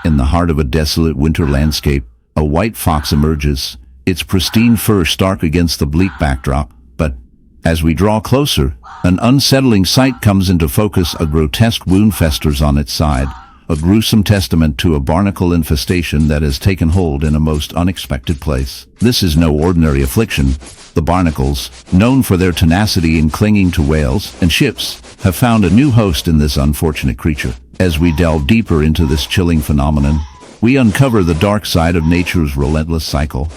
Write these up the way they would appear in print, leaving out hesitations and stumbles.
In the heart of a desolate winter landscape, a white fox emerges, its pristine fur stark against the bleak backdrop. But as we draw closer, an unsettling sight comes into focus. A grotesque wound festers on its side, a gruesome testament to a barnacle infestation that has taken hold in a most unexpected place. This is no ordinary affliction. The barnacles, known for their tenacity in clinging to whales and ships, have found a new host in this unfortunate creature. As we delve deeper into this chilling phenomenon, we uncover the dark side of nature's relentless cycle.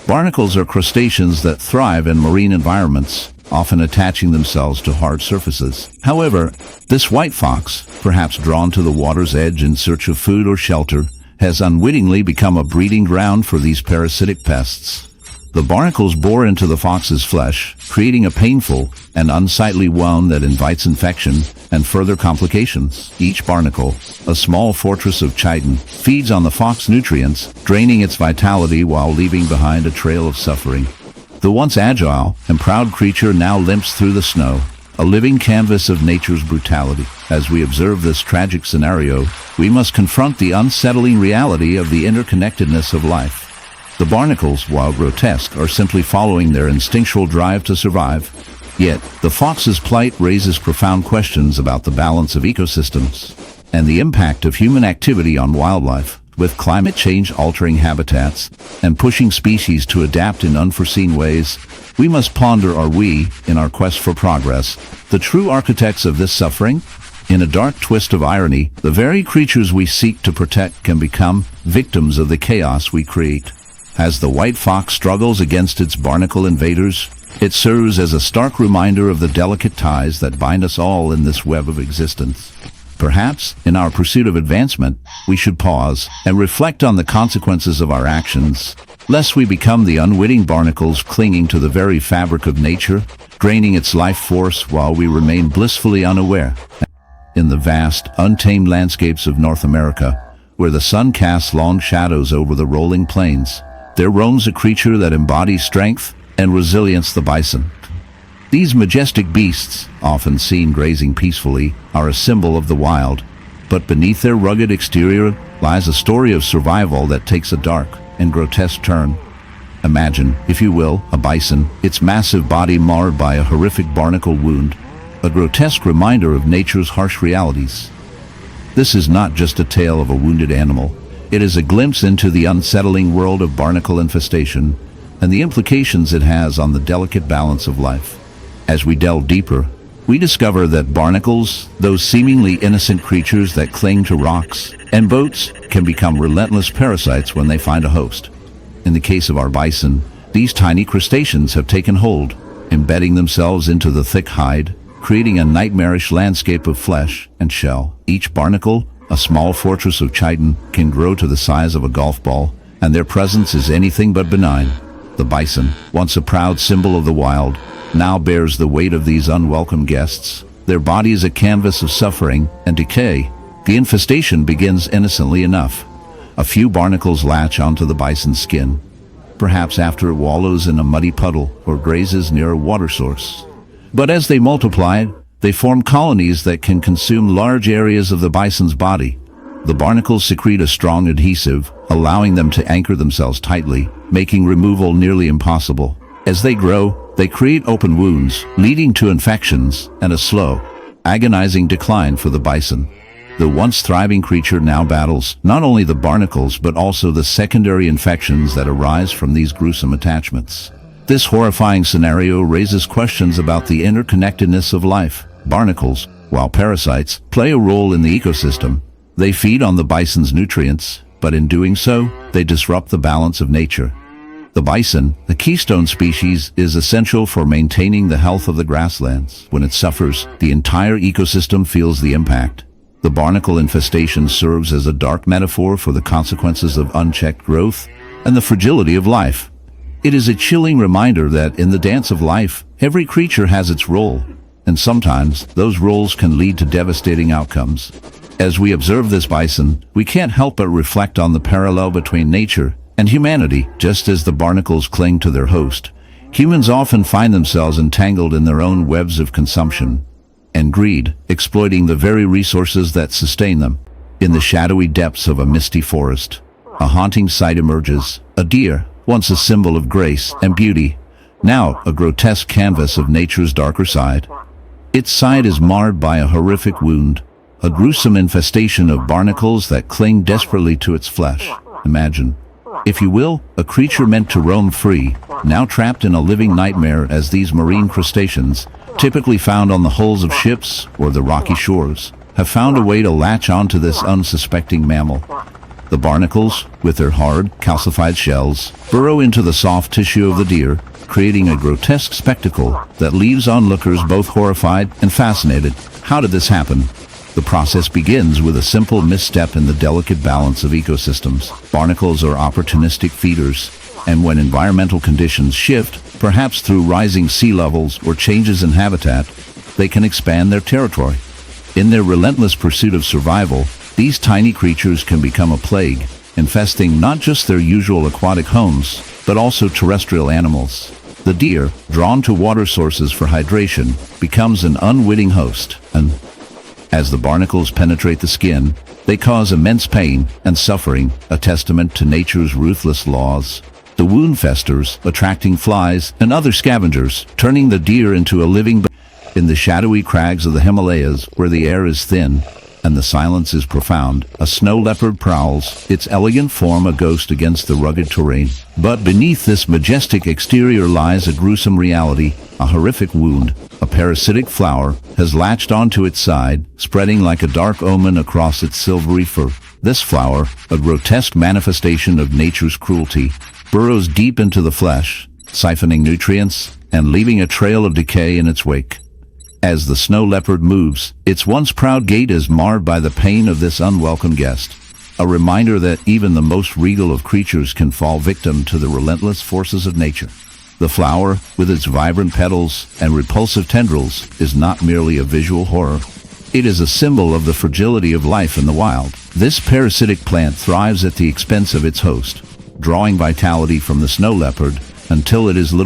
Barnacles are crustaceans that thrive in marine environments, often attaching themselves to hard surfaces. However, this white fox, perhaps drawn to the water's edge in search of food or shelter, has unwittingly become a breeding ground for these parasitic pests. The barnacles bore into the fox's flesh, creating a painful and unsightly wound that invites infection and further complications. Each barnacle, a small fortress of chitin, feeds on the fox nutrients, draining its vitality while leaving behind a trail of suffering. The once agile and proud creature now limps through the snow, a living canvas of nature's brutality. As we observe this tragic scenario, we must confront the unsettling reality of the interconnectedness of life. The barnacles, while grotesque, are simply following their instinctual drive to survive. Yet, the fox's plight raises profound questions about the balance of ecosystems and the impact of human activity on wildlife. With climate change altering habitats and pushing species to adapt in unforeseen ways, we must ponder, are we, in our quest for progress, the true architects of this suffering? In a dark twist of irony, the very creatures we seek to protect can become victims of the chaos we create. As the white fox struggles against its barnacle invaders, it serves as a stark reminder of the delicate ties that bind us all in this web of existence. Perhaps, in our pursuit of advancement, we should pause and reflect on the consequences of our actions, lest we become the unwitting barnacles clinging to the very fabric of nature, draining its life force while we remain blissfully unaware. In the vast, untamed landscapes of North America, where the sun casts long shadows over the rolling plains, there roams a creature that embodies strength and resilience: the bison. These majestic beasts, often seen grazing peacefully, are a symbol of the wild, but beneath their rugged exterior lies a story of survival that takes a dark and grotesque turn. Imagine, if you will, a bison, its massive body marred by a horrific barnacle wound, a grotesque reminder of nature's harsh realities. This is not just a tale of a wounded animal. It is a glimpse into the unsettling world of barnacle infestation and the implications it has on the delicate balance of life. As we delve deeper, we discover that barnacles, those seemingly innocent creatures that cling to rocks and boats, can become relentless parasites when they find a host. In the case of our bison, these tiny crustaceans have taken hold, embedding themselves into the thick hide, creating a nightmarish landscape of flesh and shell. Each barnacle, a small fortress of chitin, can grow to the size of a golf ball, and their presence is anything but benign. The bison, once a proud symbol of the wild, now bears the weight of these unwelcome guests. Their body is a canvas of suffering and decay. The infestation begins innocently enough. A few barnacles latch onto the bison's skin, perhaps after it wallows in a muddy puddle or grazes near a water source. But as they multiply, they form colonies that can consume large areas of the bison's body. The barnacles secrete a strong adhesive, allowing them to anchor themselves tightly, making removal nearly impossible. As they grow, they create open wounds, leading to infections and a slow, agonizing decline for the bison. The once thriving creature now battles not only the barnacles but also the secondary infections that arise from these gruesome attachments. This horrifying scenario raises questions about the interconnectedness of life. Barnacles, while parasites, play a role in the ecosystem. They feed on the bison's nutrients, but in doing so, they disrupt the balance of nature. The bison, the keystone species, is essential for maintaining the health of the grasslands. When it suffers, the entire ecosystem feels the impact. The barnacle infestation serves as a dark metaphor for the consequences of unchecked growth and the fragility of life. It is a chilling reminder that in the dance of life, every creature has its role, and sometimes those roles can lead to devastating outcomes. As we observe this bison, we can't help but reflect on the parallel between nature and humanity. Just as the barnacles cling to their host, humans often find themselves entangled in their own webs of consumption and greed, exploiting the very resources that sustain them. In the shadowy depths of a misty forest, a haunting sight emerges. A deer, once a symbol of grace and beauty, now a grotesque canvas of nature's darker side. Its side is marred by a horrific wound, a gruesome infestation of barnacles that cling desperately to its flesh. Imagine, if you will, a creature meant to roam free, now trapped in a living nightmare, as these marine crustaceans, typically found on the hulls of ships or the rocky shores, have found a way to latch onto this unsuspecting mammal. The barnacles, with their hard, calcified shells, burrow into the soft tissue of the deer, creating a grotesque spectacle that leaves onlookers both horrified and fascinated. How did this happen? The process begins with a simple misstep in the delicate balance of ecosystems. Barnacles are opportunistic feeders, and when environmental conditions shift, perhaps through rising sea levels or changes in habitat, they can expand their territory. In their relentless pursuit of survival, these tiny creatures can become a plague, infesting not just their usual aquatic homes, but also terrestrial animals. The deer, drawn to water sources for hydration, becomes an unwitting host, and as the barnacles penetrate the skin, they cause immense pain and suffering, a testament to nature's ruthless laws. The wound festers, attracting flies and other scavengers, turning the deer into a living. In the shadowy crags of the Himalayas, where the air is thin and the silence is profound, a snow leopard prowls, its elegant form a ghost against the rugged terrain. But beneath this majestic exterior lies a gruesome reality, a horrific wound. A parasitic flower has latched onto its side, spreading like a dark omen across its silvery fur. This flower, a grotesque manifestation of nature's cruelty, burrows deep into the flesh, siphoning nutrients and leaving a trail of decay in its wake. As the snow leopard moves, its once proud gait is marred by the pain of this unwelcome guest, a reminder that even the most regal of creatures can fall victim to the relentless forces of nature. The flower, with its vibrant petals and repulsive tendrils, is not merely a visual horror. It is a symbol of the fragility of life in the wild. This parasitic plant thrives at the expense of its host, drawing vitality from the snow leopard until it is little